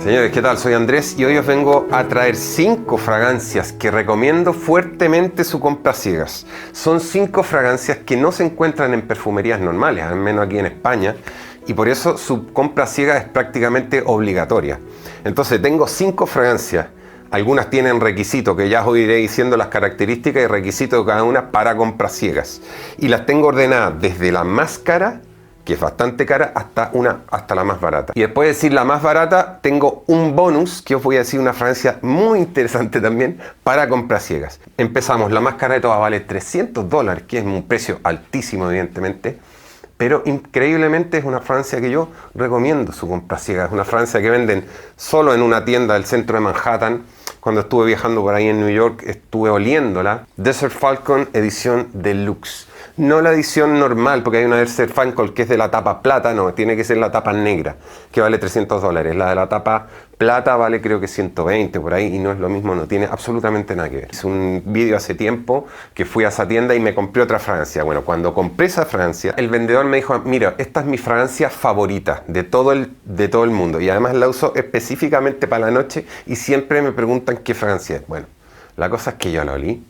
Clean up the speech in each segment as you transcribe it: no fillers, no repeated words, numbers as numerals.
Señores, ¿qué tal? Soy Andrés y hoy os vengo a traer 5 fragancias que recomiendo fuertemente su compra a ciegas. Son 5 fragancias que no se encuentran en perfumerías normales, al menos aquí en España, y por eso su compra a ciegas es prácticamente obligatoria. Entonces tengo 5 fragancias. Algunas tienen requisitos, que ya os iré diciendo las características y requisitos de cada una para compras ciegas. Y las tengo ordenadas desde la más cara, que es bastante cara, hasta la más barata. Y después de decir la más barata, tengo un bonus que os voy a decir, una fragancia muy interesante también para compras ciegas. Empezamos, la más cara de todas vale $300, que es un precio altísimo evidentemente, pero increíblemente es una fragancia que yo recomiendo su compra ciega. Es una fragancia que venden solo en una tienda del centro de Manhattan. Cuando estuve viajando por ahí en New York, estuve oliéndola. Desert Falcon edición deluxe. No la edición normal, porque hay una Desert Falcon que es de la tapa plata, no, tiene que ser la tapa negra, que vale $300. La de la tapa plata vale creo que 120 por ahí, y no es lo mismo, no tiene absolutamente nada que ver. Es un vídeo hace tiempo que fui a esa tienda y me compré otra fragancia. Bueno, cuando compré esa fragancia, el vendedor me dijo, mira, esta es mi fragancia favorita de todo el mundo, y además la uso específicamente para la noche, y siempre me preguntan qué fragancia es. Bueno, la cosa es que yo la olí.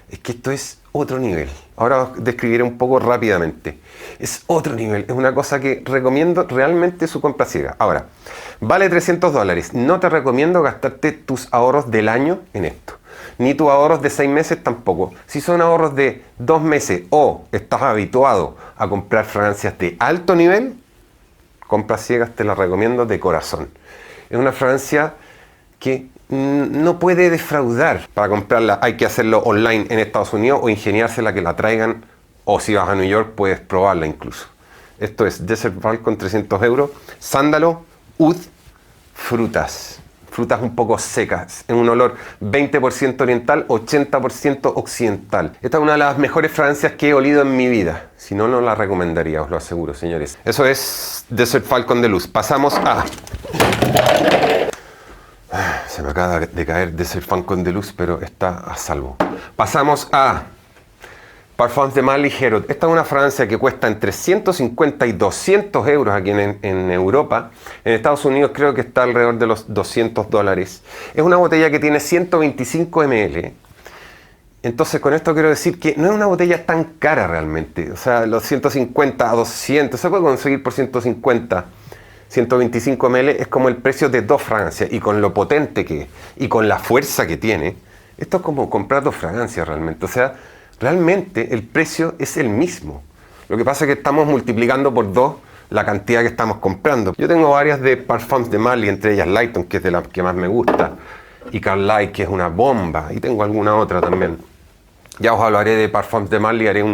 Es que esto es otro nivel. Ahora os describiré un poco rápidamente. Es otro nivel. Es una cosa que recomiendo realmente su compra ciega. Ahora, vale $300. No te recomiendo gastarte tus ahorros del año en esto. Ni tus ahorros de 6 meses tampoco. Si son ahorros de 2 meses o estás habituado a comprar fragancias de alto nivel, compras ciegas te la recomiendo de corazón. Es una fragancia que no puede defraudar. Para comprarla hay que hacerlo online en Estados Unidos o ingeniársela que la traigan, o si vas a New York puedes probarla incluso. Esto es Desert Falcon, €300, sándalo, oud, frutas un poco secas, en un olor 20% oriental, 80% occidental. Esta es una de las mejores fragancias que he olido en mi vida. Si no, no la recomendaría, os lo aseguro, señores. Eso es Desert Falcon Deluxe. Pasamos a... Se me acaba de caer Desert Falcon Deluxe, pero está a salvo. Pasamos a Parfums de Marly Herold. Esta es una fragancia que cuesta entre 150 y 200 euros aquí en Europa. En Estados Unidos creo que está alrededor de los $200. Es una botella que tiene 125 ml. Entonces con esto quiero decir que no es una botella tan cara realmente. O sea, los 150 a 200 se puede conseguir por 150. 125 ml es como el precio de 2 fragancias, y con lo potente que es y con la fuerza que tiene, esto es como comprar 2 fragancias realmente. O sea, realmente el precio es el mismo. Lo que pasa es que estamos multiplicando por 2 la cantidad que estamos comprando. Yo tengo varias de Parfums de Marly, entre ellas Lighton, que es de las que más me gusta, y Carlyle, que es una bomba, y tengo alguna otra también. Ya os hablaré de Parfums de Marly, haré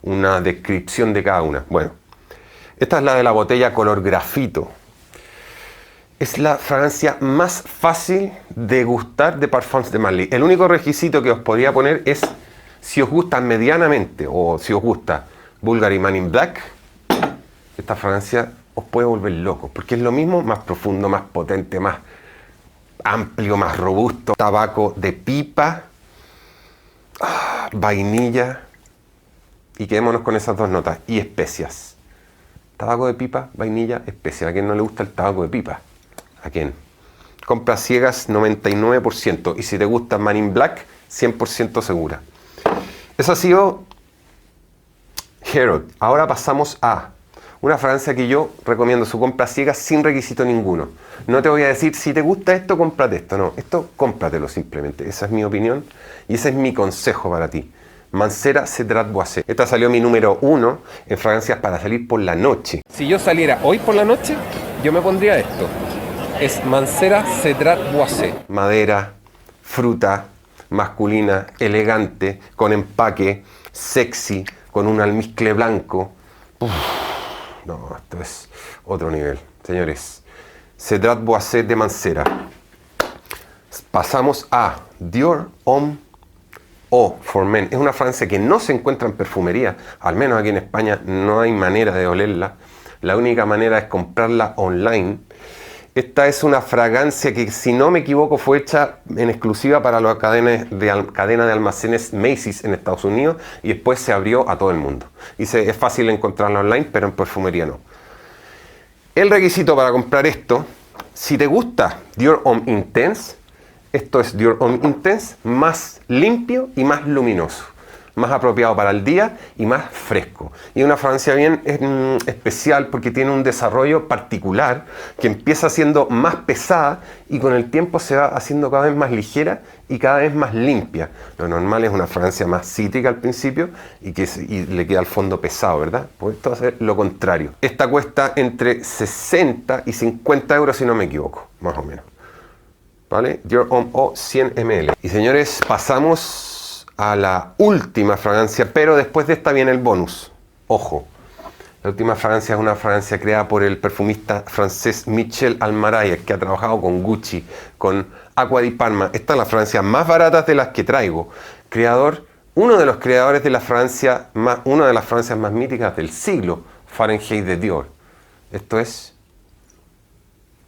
una descripción de cada una. Bueno, esta es la de la botella color grafito. Es la fragancia más fácil de gustar de Parfums de Marly. El único requisito que os podría poner es si os gusta medianamente, o si os gusta Bulgari Man in Black, esta fragancia os puede volver locos, porque es lo mismo, más profundo, más potente, más amplio, más robusto. Tabaco de pipa, vainilla, y quedémonos con esas 2 notas, y especias. Tabaco de pipa, vainilla, especia. ¿A quién no le gusta el tabaco de pipa? ¿A quién? Compras ciegas 99%. Y si te gusta Man in Black, 100% segura. Eso ha sido Herold. Ahora pasamos a una fragancia que yo recomiendo su compra ciegas sin requisito ninguno. No te voy a decir, si te gusta esto, cómprate esto. No, esto cómpratelo simplemente. Esa es mi opinión y ese es mi consejo para ti. Mancera Cedrat Boisé. Esta salió mi número 1 en fragancias para salir por la noche. Si yo saliera hoy por la noche, yo me pondría esto. Es Mancera Cedrat Boisé. Madera, fruta, masculina, elegante, con empaque, sexy, con un almizcle blanco. Uf, no, esto es otro nivel, señores. Cedrat Boisé de Mancera. Pasamos a Dior Homme Eau for Men. Es una fragancia que no se encuentra en perfumería, al menos aquí en España no hay manera de olerla. La única manera es comprarla online. Esta es una fragancia que, si no me equivoco, fue hecha en exclusiva para la cadena de almacenes Macy's en Estados Unidos y después se abrió a todo el mundo. Es fácil encontrarla online, pero en perfumería no. El requisito para comprar esto, si te gusta Dior Homme Intense, esto es Dior Homme Intense más limpio y más luminoso. Más apropiado para el día y más fresco. Y una fragancia bien especial porque tiene un desarrollo particular que empieza siendo más pesada y con el tiempo se va haciendo cada vez más ligera y cada vez más limpia. Lo normal es una fragancia más cítrica al principio y le queda al fondo pesado, ¿verdad? Pues esto va a ser lo contrario. Esta cuesta entre 60 y 50 euros si no me equivoco, más o menos. ¿Vale? Dior Homme Eau 100 ml. Y señores, pasamos a la última fragancia, pero después de esta viene el bonus. Ojo, la última fragancia es una fragancia creada por el perfumista francés Michel Almaray, que ha trabajado con Gucci, con Acqua di Parma. Esta es la fragancia más barata de las que traigo. Uno de los creadores de una de las fragancias más míticas del siglo, Fahrenheit de Dior. Esto es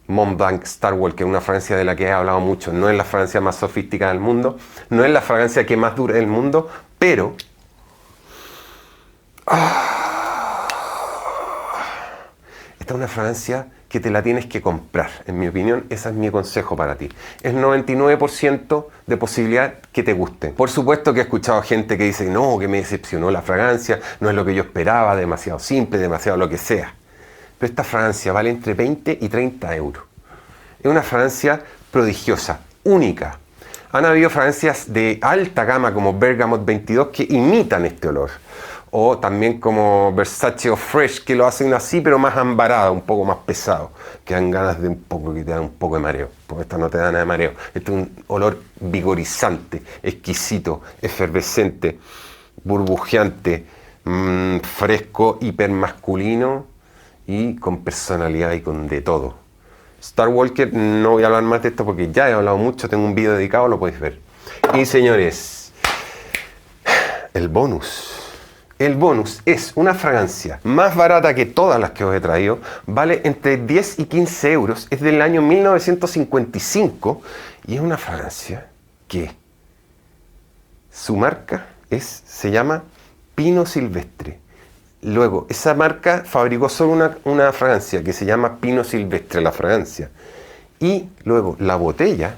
Mont Blanc Star Walker, una fragancia de la que he hablado mucho. No es la fragancia más sofisticada del mundo, no es la fragancia que más dura del mundo, pero esta es una fragancia que te la tienes que comprar. En mi opinión, ese es mi consejo para ti. Es 99% de posibilidad que te guste. Por supuesto que he escuchado gente que dice, no, que me decepcionó la fragancia, no es lo que yo esperaba, demasiado simple, demasiado lo que sea. Pero esta fragancia vale entre 20 y 30 euros. Es una fragancia prodigiosa, única. Han habido fragancias de alta gama como Bergamot 22 que imitan este olor. O también como Versace o Fresh que lo hacen así pero más ambarado, un poco más pesado. Que dan ganas que te dan un poco de mareo. Porque esta no te da nada de mareo. Este es un olor vigorizante, exquisito, efervescente, burbujeante, fresco, hipermasculino y con personalidad y con de todo. Star Walker, no voy a hablar más de esto porque ya he hablado mucho, tengo un vídeo dedicado, lo podéis ver. Y señores, el bonus. El bonus es una fragancia más barata que todas las que os he traído, vale entre 10 y 15 euros, es del año 1955 y es una fragancia que su marca se llama Pino Silvestre. Luego, esa marca fabricó solo una fragancia que se llama Pino Silvestre, la fragancia. Y luego, la botella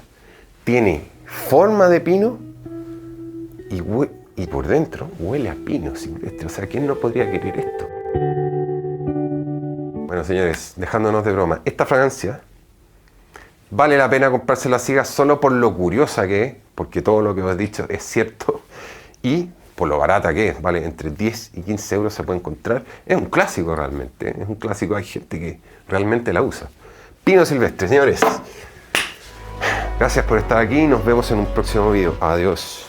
tiene forma de pino y por dentro huele a pino silvestre. O sea, ¿quién no podría querer esto? Bueno, señores, dejándonos de broma, esta fragancia vale la pena comprarse la ciegas solo por lo curiosa que es, porque todo lo que os he dicho es cierto, y por lo barata que es, vale, entre 10 y 15 euros se puede encontrar. Es un clásico realmente, es un clásico, hay gente que realmente la usa. Pino Silvestre, señores. Gracias por estar aquí, nos vemos en un próximo video. Adiós.